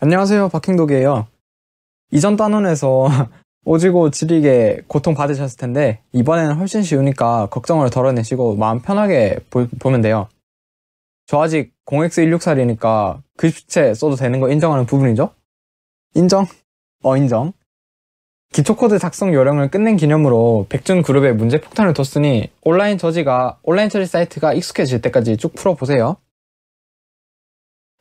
안녕하세요, 박행독이에요. 이전 단원에서 오지고 지리게 고통 받으셨을 텐데 이번에는 훨씬 쉬우니까 걱정을 덜어내시고 마음 편하게 보면 돼요. 저 아직 0x164이니까 글씨체 써도 되는 거 인정하는 부분이죠? 인정? 인정. 기초코드 작성 요령을 끝낸 기념으로 백준 그룹에 문제 폭탄을 뒀으니 온라인 처리 사이트가 익숙해질 때까지 쭉 풀어보세요.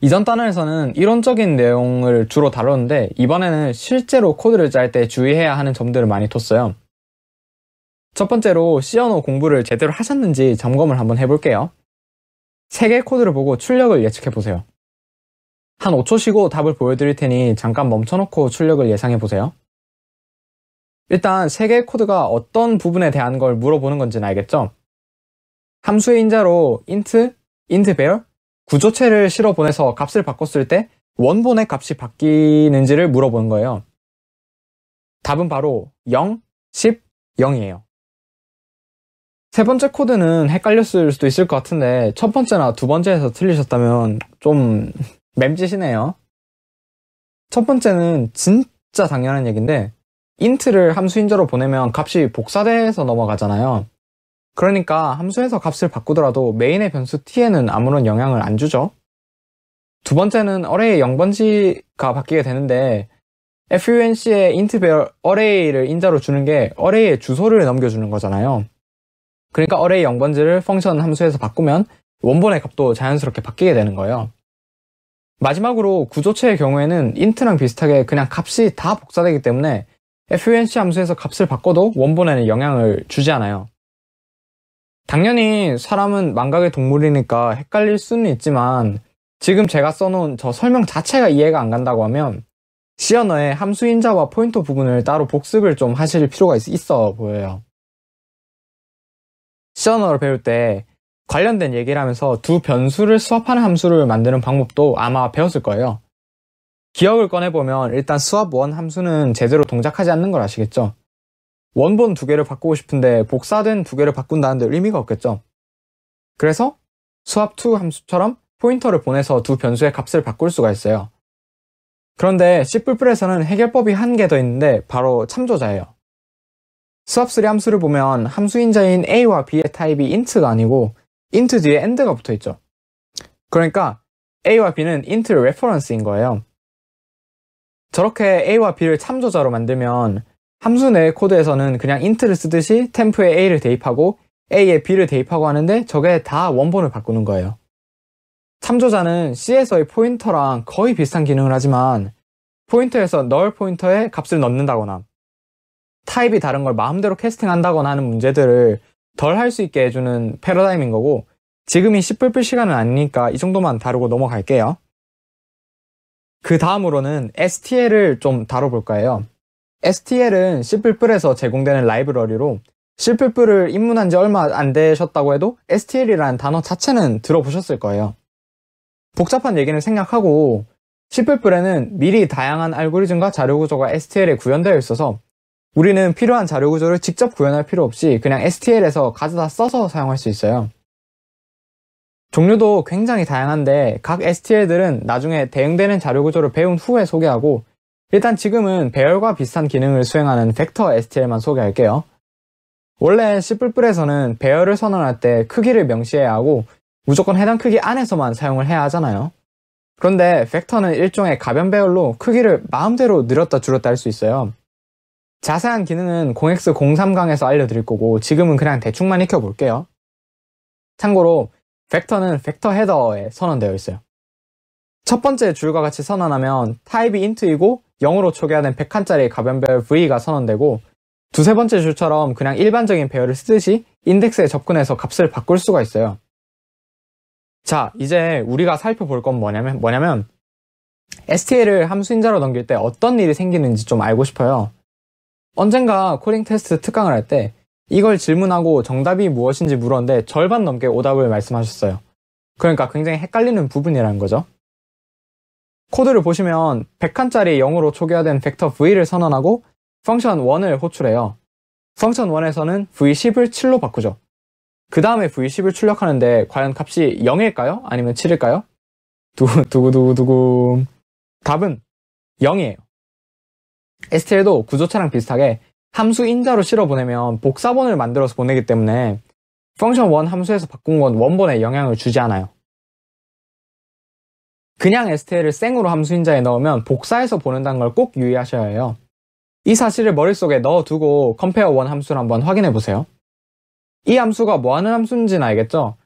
이전 단원에서는 이론적인 내용을 주로 다뤘는데 이번에는 실제로 코드를 짤 때 주의해야 하는 점들을 많이 뒀어요. 첫 번째로 C 언어 공부를 제대로 하셨는지 점검을 한번 해볼게요. 3개의 코드를 보고 출력을 예측해보세요. 한 5초 쉬고 답을 보여드릴 테니 잠깐 멈춰놓고 출력을 예상해보세요. 일단 3개의 코드가 어떤 부분에 대한 걸 물어보는 건지는 알겠죠? 함수의 인자로 int, var, 구조체를 실어 보내서 값을 바꿨을 때 원본의 값이 바뀌는지를 물어보는 거예요. 답은 바로 0, 10, 0이에요. 세 번째 코드는 헷갈렸을 수도 있을 것 같은데 첫 번째나 두 번째에서 틀리셨다면 좀 맴짓이네요. 첫 번째는 진짜 당연한 얘기인데 int를 함수인자로 보내면 값이 복사돼서 넘어가잖아요. 그러니까 함수에서 값을 바꾸더라도 메인의 변수 t에는 아무런 영향을 안 주죠. 두 번째는 어레이의 0번지가 바뀌게 되는데 func의 int별 어레이를 인자로 주는 게 어레이의 주소를 넘겨주는 거잖아요. 그러니까 어레이 0번지를 펑션 함수에서 바꾸면 원본의 값도 자연스럽게 바뀌게 되는 거예요. 마지막으로 구조체의 경우에는 int랑 비슷하게 그냥 값이 다 복사되기 때문에 func 함수에서 값을 바꿔도 원본에는 영향을 주지 않아요. 당연히 사람은 망각의 동물이니까 헷갈릴 수는 있지만 지금 제가 써놓은 저 설명 자체가 이해가 안 간다고 하면 C 언어의 함수 인자와 포인터 부분을 따로 복습을 좀 하실 필요가 있어 보여요. C 언어를 배울 때 관련된 얘기를 하면서 두 변수를 수합하는 함수를 만드는 방법도 아마 배웠을 거예요. 기억을 꺼내보면 일단 수합1 함수는 제대로 동작하지 않는 걸 아시겠죠? 원본 2개를 바꾸고 싶은데 복사된 2개를 바꾼다는데 의미가 없겠죠? 그래서 수합2 함수처럼 포인터를 보내서 두 변수의 값을 바꿀 수가 있어요. 그런데 C++에서는 해결법이 한 개 더 있는데 바로 참조자예요. 수합3 함수를 보면 함수인자인 a와 b의 타입이 int가 아니고 int 뒤에 and가 붙어있죠. 그러니까 a와 b는 int reference인 거예요. 저렇게 a와 b를 참조자로 만들면 함수 내 코드에서는 그냥 int를 쓰듯이 템프에 a를 대입하고 a에 b를 대입하고 하는데 저게 다 원본을 바꾸는 거예요. 참조자는 C에서의 포인터랑 거의 비슷한 기능을 하지만 포인터에서 null 포인터에 값을 넣는다거나 타입이 다른 걸 마음대로 캐스팅한다거나 하는 문제들을 덜 할 수 있게 해주는 패러다임인 거고 지금이 C++ 시간은 아니니까 이 정도만 다루고 넘어갈게요. 그 다음으로는 STL을 좀 다뤄볼 거예요. STL은 C++에서 제공되는 라이브러리로 C++를 입문한 지 얼마 안 되셨다고 해도 STL이라는 단어 자체는 들어보셨을 거예요. 복잡한 얘기는 생략하고 C++에는 미리 다양한 알고리즘과 자료구조가 STL에 구현되어 있어서 우리는 필요한 자료구조를 직접 구현할 필요 없이 그냥 STL에서 가져다 써서 사용할 수 있어요. 종류도 굉장히 다양한데 각 STL들은 나중에 대응되는 자료구조를 배운 후에 소개하고 일단 지금은 배열과 비슷한 기능을 수행하는 벡터 STL만 소개할게요. 원래 C++에서는 배열을 선언할 때 크기를 명시해야 하고 무조건 해당 크기 안에서만 사용을 해야 하잖아요. 그런데 벡터는 일종의 가변 배열로 크기를 마음대로 늘렸다 줄였다 할 수 있어요. 자세한 기능은 0x03강에서 알려드릴 거고 지금은 그냥 대충만 익혀볼게요. 참고로 벡터는 벡터 헤더에 선언되어 있어요. 첫 번째 줄과 같이 선언하면 타입이 int이고 0으로 초기화된 100칸짜리 가변배열 v가 선언되고 두세 번째 줄처럼 그냥 일반적인 배열을 쓰듯이 인덱스에 접근해서 값을 바꿀 수가 있어요. 자, 이제 우리가 살펴볼 건 뭐냐면 STL을 함수인자로 넘길 때 어떤 일이 생기는지 좀 알고 싶어요. 언젠가 코딩 테스트 특강을 할 때 이걸 질문하고 정답이 무엇인지 물었는데 절반 넘게 오답을 말씀하셨어요. 그러니까 굉장히 헷갈리는 부분이라는 거죠. 코드를 보시면 100칸짜리 0으로 초기화된 벡터 v를 선언하고 펑션 1을 호출해요. 펑션 1에서는 v10을 7로 바꾸죠. 그 다음에 v10을 출력하는데 과연 값이 0일까요? 아니면 7일까요? 두구두구두구. 답은 0이에요. STL도 구조차랑 비슷하게 함수 인자로 실어 보내면 복사본을 만들어서 보내기 때문에 펑션 1 함수에서 바꾼 건 원본에 영향을 주지 않아요. 그냥 STL을 생으로 함수 인자에 넣으면 복사해서 보낸다는 걸 꼭 유의하셔야 해요. 이 사실을 머릿속에 넣어두고 compare1 함수를 한번 확인해 보세요. 이 함수가 뭐하는 함수인지는 알겠죠?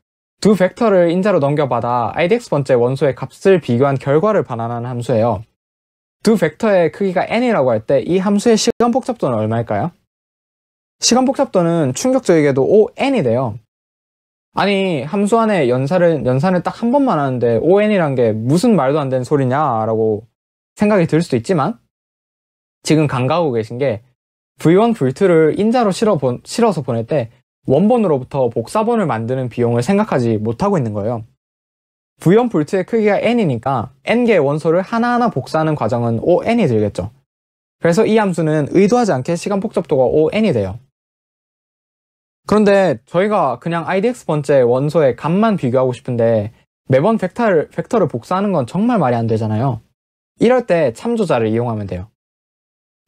두 벡터를 인자로 넘겨받아 idx번째 원소의 값을 비교한 결과를 반환하는 함수예요. 두 벡터의 크기가 n이라고 할 때 이 함수의 시간 복잡도는 얼마일까요? 시간 복잡도는 충격적이게도 ON이 돼요. 아니, 함수 안에 연산을 딱 한 번만 하는데 ON이란 게 무슨 말도 안 되는 소리냐라고 생각이 들 수도 있지만 지금 간과하고 계신 게 V1, V2를 인자로 실어서 보낼 때 원본으로부터 복사본을 만드는 비용을 생각하지 못하고 있는 거예요. V1, V2의 크기가 n이니까 n개의 원소를 하나하나 복사하는 과정은 ON이 들겠죠. 그래서 이 함수는 의도하지 않게 시간 복잡도가 ON이 돼요. 그런데 저희가 그냥 idx번째 원소의 값만 비교하고 싶은데 매번 벡터를 복사하는 건 정말 말이 안 되잖아요. 이럴 때 참조자를 이용하면 돼요.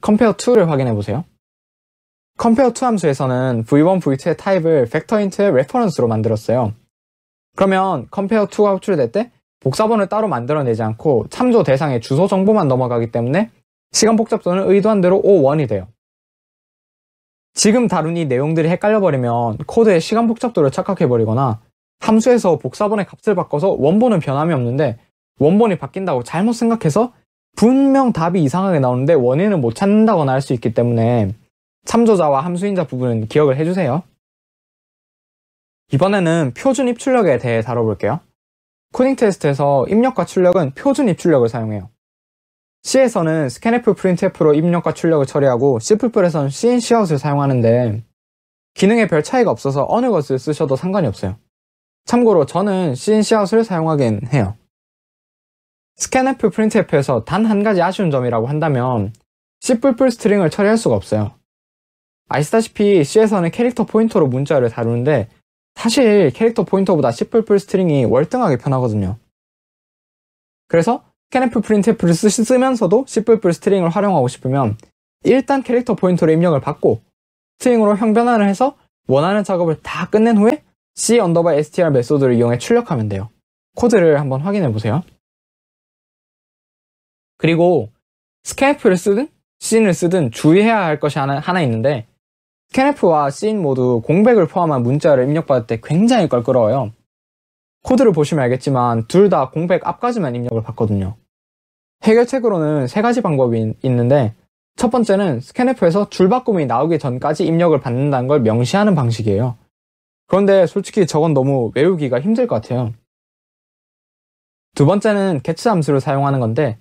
compare2를 확인해 보세요. compare2 함수에서는 v1, v2의 타입을 벡터인트의 레퍼런스로 만들었어요. 그러면 compare2가 호출될 때 복사본을 따로 만들어내지 않고 참조 대상의 주소 정보만 넘어가기 때문에 시간 복잡도는 의도한 대로 O1이 돼요. 지금 다룬 이 내용들이 헷갈려버리면 코드의 시간 복잡도를 착각해버리거나 함수에서 복사본의 값을 바꿔서 원본은 변함이 없는데 원본이 바뀐다고 잘못 생각해서 분명 답이 이상하게 나오는데 원인을 못 찾는다거나 할 수 있기 때문에 참조자와 함수인자 부분은 기억을 해주세요. 이번에는 표준 입출력에 대해 다뤄볼게요. 코딩 테스트에서 입력과 출력은 표준 입출력을 사용해요. C에서는 scanf, printf로 입력과 출력을 처리하고 C++에서는 cncout을 사용하는데 기능에 별 차이가 없어서 어느 것을 쓰셔도 상관이 없어요. 참고로 저는 cncout을 사용하긴 해요. scanf, printf에서 단 한 가지 아쉬운 점이라고 한다면 C++ 스트링을 처리할 수가 없어요. 아시다시피 C에서는 캐릭터 포인터로 문자를 다루는데 사실 캐릭터 포인터보다 C++ 스트링이 월등하게 편하거든요. 그래서 scanf, printf를 쓰면서도 C++ 스트링을 활용하고 싶으면 일단 캐릭터 포인터로 입력을 받고 스트링으로 형변환을 해서 원하는 작업을 다 끝낸 후에 C_str 메소드를 이용해 출력하면 돼요. 코드를 한번 확인해 보세요. 그리고 scanf를 쓰든 c인을 쓰든 주의해야 할 것이 하나 있는데 scanf와 cin 모두 공백을 포함한 문자를 입력받을 때 굉장히 껄끄러워요. 코드를 보시면 알겠지만 둘 다 공백 앞까지만 입력을 받거든요. 해결책으로는 세 가지 방법이 있는데 첫 번째는 scanf에서 줄바꿈이 나오기 전까지 입력을 받는다는 걸 명시하는 방식이에요. 그런데 솔직히 저건 너무 외우기가 힘들 것 같아요. 두 번째는 get 함수를 사용하는 건데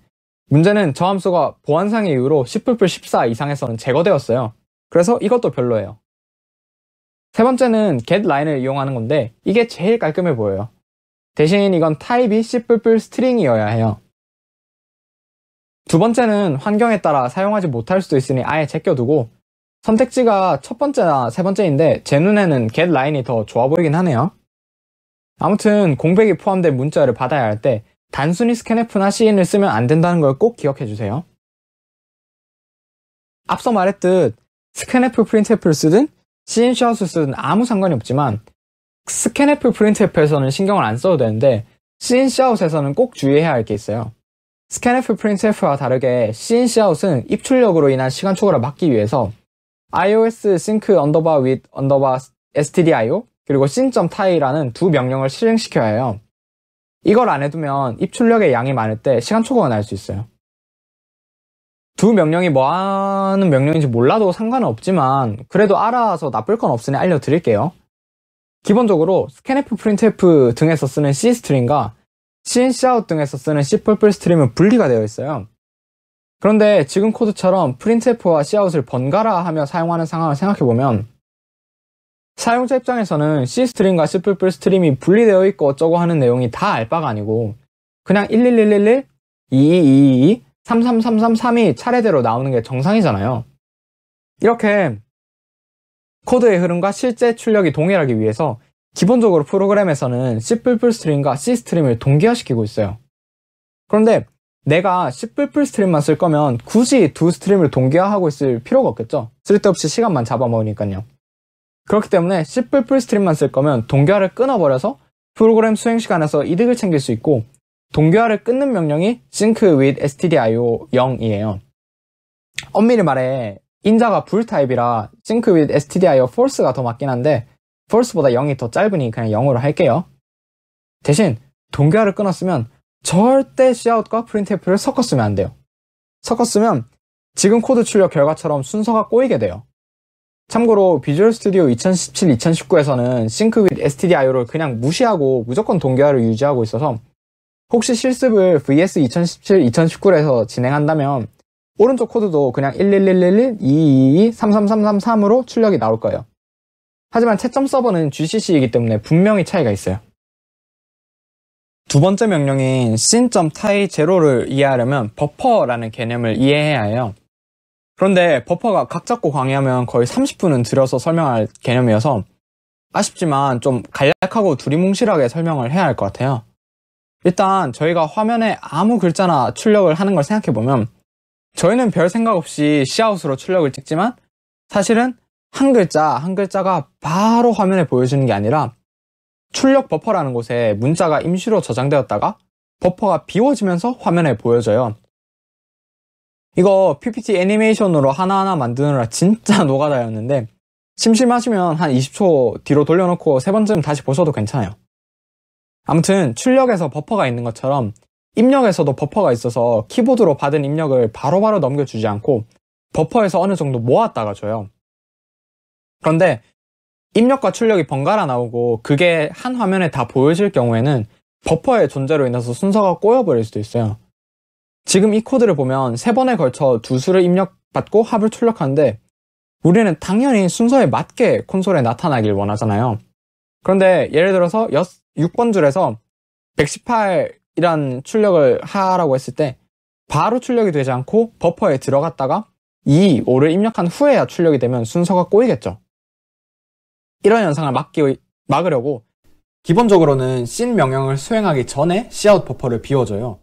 문제는 저 함수가 보안상의 이유로 C++14 이상에서는 제거되었어요. 그래서 이것도 별로예요. 세 번째는 getLine을 이용하는 건데 이게 제일 깔끔해 보여요. 대신 이건 타입이 C++ 스트링이어야 해요. 두 번째는 환경에 따라 사용하지 못할 수도 있으니 아예 제껴두고 선택지가 첫 번째나 세 번째인데 제 눈에는 getLine이 더 좋아 보이긴 하네요. 아무튼 공백이 포함된 문자를 받아야 할 때 단순히 scanf나 cin을 쓰면 안 된다는 걸 꼭 기억해 주세요. 앞서 말했듯 scanf, printf를 쓰든 cncout을 쓰든 아무 상관이 없지만 scanf, printf에서는 신경을 안 써도 되는데 cncout에서는 꼭 주의해야 할 게 있어요. scanf, printf와 다르게 cncout은 입출력으로 인한 시간 초과를 막기 위해서 ios sync with stdio 그리고 cin.tie라는 두 명령을 실행시켜야 해요. 이걸 안 해두면 입출력의 양이 많을 때 시간 초과가 날 수 있어요. 두 명령이 뭐 하는 명령인지 몰라도 상관은 없지만 그래도 알아서 나쁠 건 없으니 알려드릴게요. 기본적으로 scanf, printf 등에서 쓰는 C 스트링과 cncout 등에서 쓰는 C++ 스트림은 분리가 되어 있어요. 그런데 지금 코드처럼 printf와 cout을 번갈아 하며 사용하는 상황을 생각해보면 사용자 입장에서는 C 스트림과 C++ 스트림이 분리되어 있고 어쩌고 하는 내용이 다 알바가 아니고 그냥 11111, 2222, 33333이 차례대로 나오는 게 정상이잖아요. 이렇게 코드의 흐름과 실제 출력이 동일하기 위해서 기본적으로 프로그램에서는 C++ 스트림과 C 스트림을 동기화시키고 있어요. 그런데 내가 10불 스트림만 쓸 거면 굳이 두 스트림을 동기화하고 있을 필요가 없겠죠. 쓸데없이 시간만 잡아먹으니까요. 그렇기 때문에 10불 스트림만 쓸 거면 동기화를 끊어버려서 프로그램 수행 시간에서 이득을 챙길 수 있고, 동기화를 끊는 명령이 sync with stdio 0이에요. 엄밀히 말해 인자가 불 타입이라 sync with stdio false가 더 맞긴 한데 false보다 0이 더 짧으니 그냥 0으로 할게요. 대신 동기화를 끊었으면 절대 cout과 printf를 섞었으면 안 돼요. 섞었으면 지금 코드 출력 결과처럼 순서가 꼬이게 돼요. 참고로 비주얼 스튜디오 2017-2019에서는 sync with stdio를 그냥 무시하고 무조건 동기화를 유지하고 있어서 혹시 실습을 VS 2017-2019에서 진행한다면 오른쪽 코드도 그냥 11111, 222, 33333으로 출력이 나올 거예요. 하지만 채점 서버는 GCC이기 때문에 분명히 차이가 있어요. 두 번째 명령인 sin.tie0를 이해하려면 버퍼라는 개념을 이해해야 해요. 그런데 버퍼가 각 잡고 강의하면 거의 30분은 들여서 설명할 개념이어서 아쉽지만 좀 간략하고 두리뭉실하게 설명을 해야 할 것 같아요. 일단 저희가 화면에 아무 글자나 출력을 하는 걸 생각해보면 저희는 별 생각 없이 시아웃으로 출력을 찍지만 사실은 한 글자가 바로 화면에 보여지는 게 아니라 출력 버퍼라는 곳에 문자가 임시로 저장되었다가 버퍼가 비워지면서 화면에 보여져요. 이거 PPT 애니메이션으로 하나하나 만드느라 진짜 노가다였는데 심심하시면 한 20초 뒤로 돌려놓고 3번쯤 다시 보셔도 괜찮아요. 아무튼 출력에서 버퍼가 있는 것처럼 입력에서도 버퍼가 있어서 키보드로 받은 입력을 바로바로 넘겨주지 않고 버퍼에서 어느 정도 모았다가 줘요. 그런데 입력과 출력이 번갈아 나오고 그게 한 화면에 다 보여질 경우에는 버퍼의 존재로 인해서 순서가 꼬여버릴 수도 있어요. 지금 이 코드를 보면 3번에 걸쳐 두 수를 입력받고 합을 출력하는데 우리는 당연히 순서에 맞게 콘솔에 나타나길 원하잖아요. 그런데 예를 들어서 6번 줄에서 118이란 출력을 하라고 했을 때 바로 출력이 되지 않고 버퍼에 들어갔다가 2, 5를 입력한 후에야 출력이 되면 순서가 꼬이겠죠. 이런 현상을 막으려고 기본적으로는 sin 명령을 수행하기 전에 cout 버퍼를 비워줘요.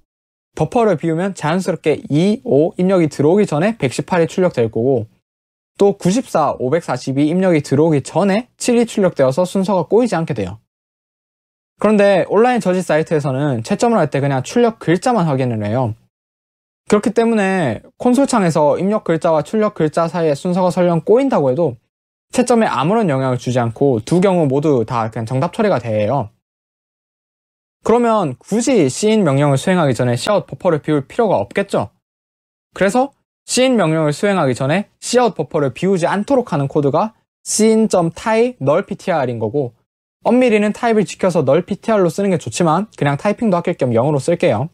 버퍼를 비우면 자연스럽게 2, 5 입력이 들어오기 전에 118이 출력될 거고 또 94, 542 입력이 들어오기 전에 7이 출력되어서 순서가 꼬이지 않게 돼요. 그런데 온라인 저지 사이트에서는 채점을 할 때 그냥 출력 글자만 확인을 해요. 그렇기 때문에 콘솔 창에서 입력 글자와 출력 글자 사이에 순서가 설령 꼬인다고 해도 채점에 아무런 영향을 주지 않고 두 경우 모두 다 그냥 정답 처리가 돼요. 그러면 굳이 sin 명령을 수행하기 전에 cout 버퍼를 비울 필요가 없겠죠? 그래서 sin 명령을 수행하기 전에 cout 버퍼를 비우지 않도록 하는 코드가 sin.tie nullptr인 거고 엄밀히는 타입을 지켜서 nullptr로 쓰는 게 좋지만 그냥 타이핑도 아낄 겸 0으로 쓸게요.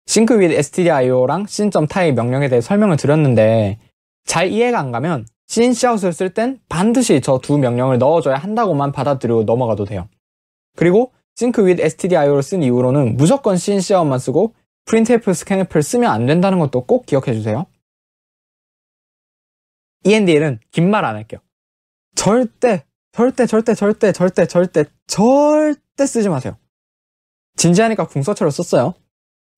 sync with stdio랑 sin.tie 명령에 대해 설명을 드렸는데 잘 이해가 안 가면 sin cout을 쓸 땐 반드시 저 두 명령을 넣어줘야 한다고만 받아들이고 넘어가도 돼요. 그리고 sync with stdio를 쓴 이후로는 무조건 sin cout만 쓰고 printf, scanf를 쓰면 안 된다는 것도 꼭 기억해주세요. endl은 긴 말 안 할게요. 절대 쓰지 마세요. 진지하니까 궁서체로 썼어요.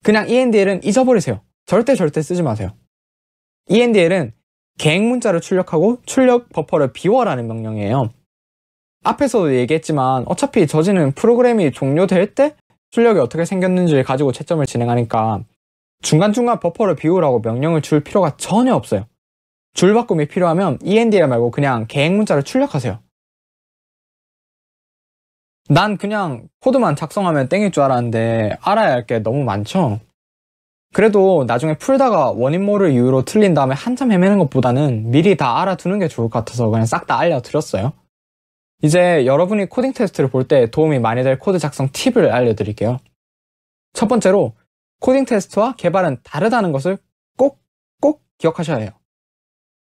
그냥 endl은 잊어버리세요. 절대 쓰지 마세요. endl은 개행 문자를 출력하고 출력 버퍼를 비워라는 명령이에요. 앞에서도 얘기했지만 어차피 저지는 프로그램이 종료될 때 출력이 어떻게 생겼는지를 가지고 채점을 진행하니까 중간중간 버퍼를 비우라고 명령을 줄 필요가 전혀 없어요. 줄 바꿈이 필요하면 endl 말고 그냥 개행 문자를 출력하세요. 난 그냥 코드만 작성하면 땡일 줄 알았는데 알아야 할 게 너무 많죠. 그래도 나중에 풀다가 원인 모를 이유로 틀린 다음에 한참 헤매는 것보다는 미리 다 알아두는 게 좋을 것 같아서 그냥 싹 다 알려드렸어요. 이제 여러분이 코딩 테스트를 볼 때 도움이 많이 될 코드 작성 팁을 알려드릴게요. 첫 번째로 코딩 테스트와 개발은 다르다는 것을 꼭 기억하셔야 해요.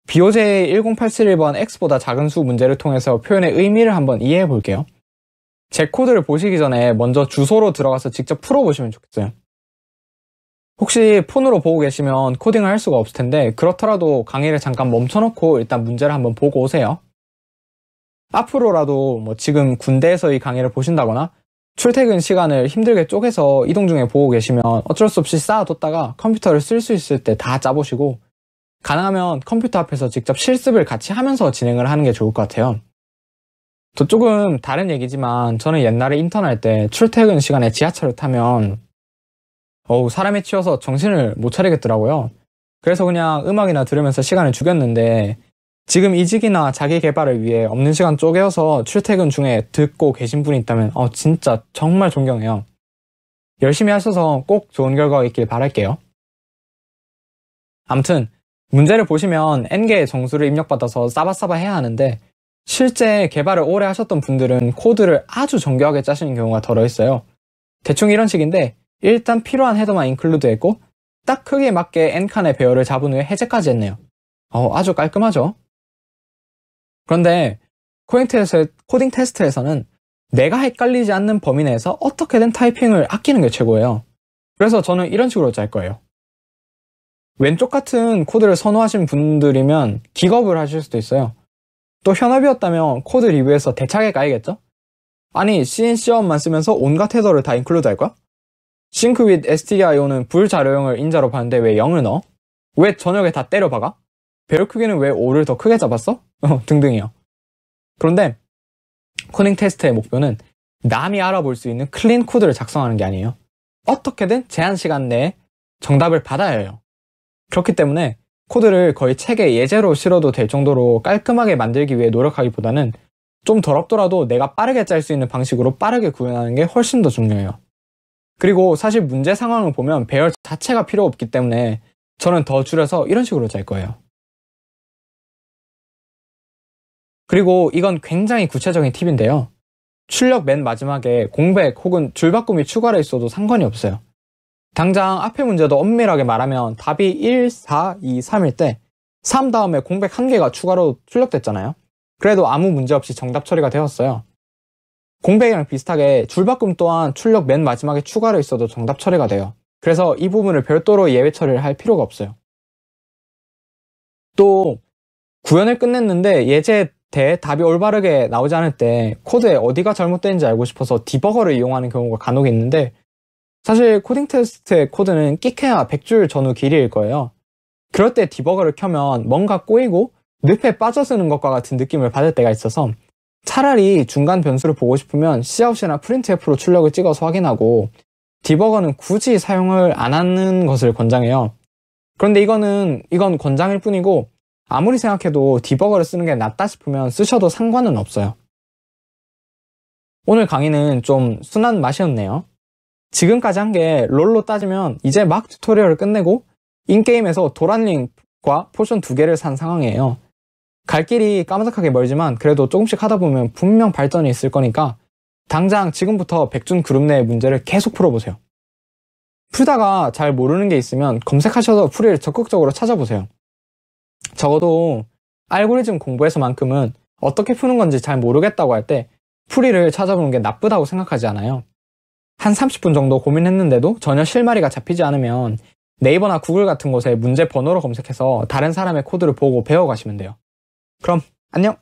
BOJ 10871번 X보다 작은 수 문제를 통해서 표현의 의미를 한번 이해해 볼게요. 제 코드를 보시기 전에 먼저 주소로 들어가서 직접 풀어보시면 좋겠어요. 혹시 폰으로 보고 계시면 코딩을 할 수가 없을 텐데 그렇더라도 강의를 잠깐 멈춰놓고 일단 문제를 한번 보고 오세요. 앞으로라도 지금 군대에서 이 강의를 보신다거나 출퇴근 시간을 힘들게 쪼개서 이동 중에 보고 계시면 어쩔 수 없이 쌓아뒀다가 컴퓨터를 쓸 수 있을 때 다 짜보시고, 가능하면 컴퓨터 앞에서 직접 실습을 같이 하면서 진행을 하는 게 좋을 것 같아요. 또 조금 다른 얘기지만 저는 옛날에 인턴할 때 출퇴근 시간에 지하철을 타면 사람에 치여서 정신을 못 차리겠더라고요. 그래서 그냥 음악이나 들으면서 시간을 죽였는데, 지금 이직이나 자기 개발을 위해 없는 시간 쪼개서 출퇴근 중에 듣고 계신 분이 있다면 진짜 정말 존경해요. 열심히 하셔서 꼭 좋은 결과가 있길 바랄게요. 아무튼 문제를 보시면 N개의 정수를 입력받아서 싸바싸바 해야 하는데, 실제 개발을 오래 하셨던 분들은 코드를 아주 정교하게 짜시는 경우가 덜어 있어요. 대충 이런 식인데, 일단 필요한 헤더만 인클루드 했고 딱 크기에 맞게 N칸의 배열을 잡은 후에 해제까지 했네요. 아주 깔끔하죠? 그런데 코딩 테스트에서는 내가 헷갈리지 않는 범위 내에서 어떻게든 타이핑을 아끼는 게 최고예요. 그래서 저는 이런 식으로 짤 거예요. 왼쪽 같은 코드를 선호하시는 분들이면 기겁을 하실 수도 있어요. 또 현업이었다면 코드 리뷰에서 대차게 까이겠죠? 아니, CNC어만 쓰면서 온갖 헤더를 다 인클루드 할 거야? sync with stdio는 불자료형을 인자로 봤는데 왜 0을 넣어? 왜 저녁에 다 때려박아? 배열 크기는 왜 5를 더 크게 잡았어? 등등이요. 그런데 코딩 테스트의 목표는 남이 알아볼 수 있는 클린 코드를 작성하는 게 아니에요. 어떻게든 제한 시간 내에 정답을 받아야 해요. 그렇기 때문에 코드를 거의 책에 예제로 실어도 될 정도로 깔끔하게 만들기 위해 노력하기보다는 좀 더럽더라도 내가 빠르게 짤 수 있는 방식으로 빠르게 구현하는 게 훨씬 더 중요해요. 그리고 사실 문제 상황을 보면 배열 자체가 필요 없기 때문에 저는 더 줄여서 이런 식으로 짤 거예요. 그리고 이건 굉장히 구체적인 팁인데요. 출력 맨 마지막에 공백 혹은 줄바꿈이 추가로 있어도 상관이 없어요. 당장 앞에 문제도 엄밀하게 말하면 답이 1, 4, 2, 3일 때 3 다음에 공백 1개가 추가로 출력됐잖아요. 그래도 아무 문제 없이 정답 처리가 되었어요. 공백이랑 비슷하게 줄바꿈 또한 출력 맨 마지막에 추가로 있어도 정답 처리가 돼요. 그래서 이 부분을 별도로 예외 처리를 할 필요가 없어요. 또 구현을 끝냈는데 예제 때 답이 올바르게 나오지 않을 때 코드에 어디가 잘못된지 알고 싶어서 디버거를 이용하는 경우가 간혹 있는데, 사실 코딩 테스트의 코드는 끽해야 100줄 전후 길이일 거예요. 그럴 때 디버거를 켜면 뭔가 꼬이고 늪에 빠져쓰는 것과 같은 느낌을 받을 때가 있어서 차라리 중간 변수를 보고 싶으면 cout이나 printf로 출력을 찍어서 확인하고, 디버거는 굳이 사용을 안 하는 것을 권장해요. 그런데 이건 권장일 뿐이고 아무리 생각해도 디버거를 쓰는 게 낫다 싶으면 쓰셔도 상관은 없어요. 오늘 강의는 좀 순한 맛이었네요. 지금까지 한 게 롤로 따지면 이제 막 튜토리얼을 끝내고 인게임에서 도란링과 포션 2개를 산 상황이에요. 갈 길이 까마득하게 멀지만 그래도 조금씩 하다 보면 분명 발전이 있을 거니까 당장 지금부터 백준 그룹 내의 문제를 계속 풀어보세요. 풀다가 잘 모르는 게 있으면 검색하셔서 풀이를 적극적으로 찾아보세요. 적어도 알고리즘 공부에서만큼은 어떻게 푸는 건지 잘 모르겠다고 할 때 풀이를 찾아보는 게 나쁘다고 생각하지 않아요. 한 30분 정도 고민했는데도 전혀 실마리가 잡히지 않으면 네이버나 구글 같은 곳에 문제 번호로 검색해서 다른 사람의 코드를 보고 배워가시면 돼요. 그럼 안녕!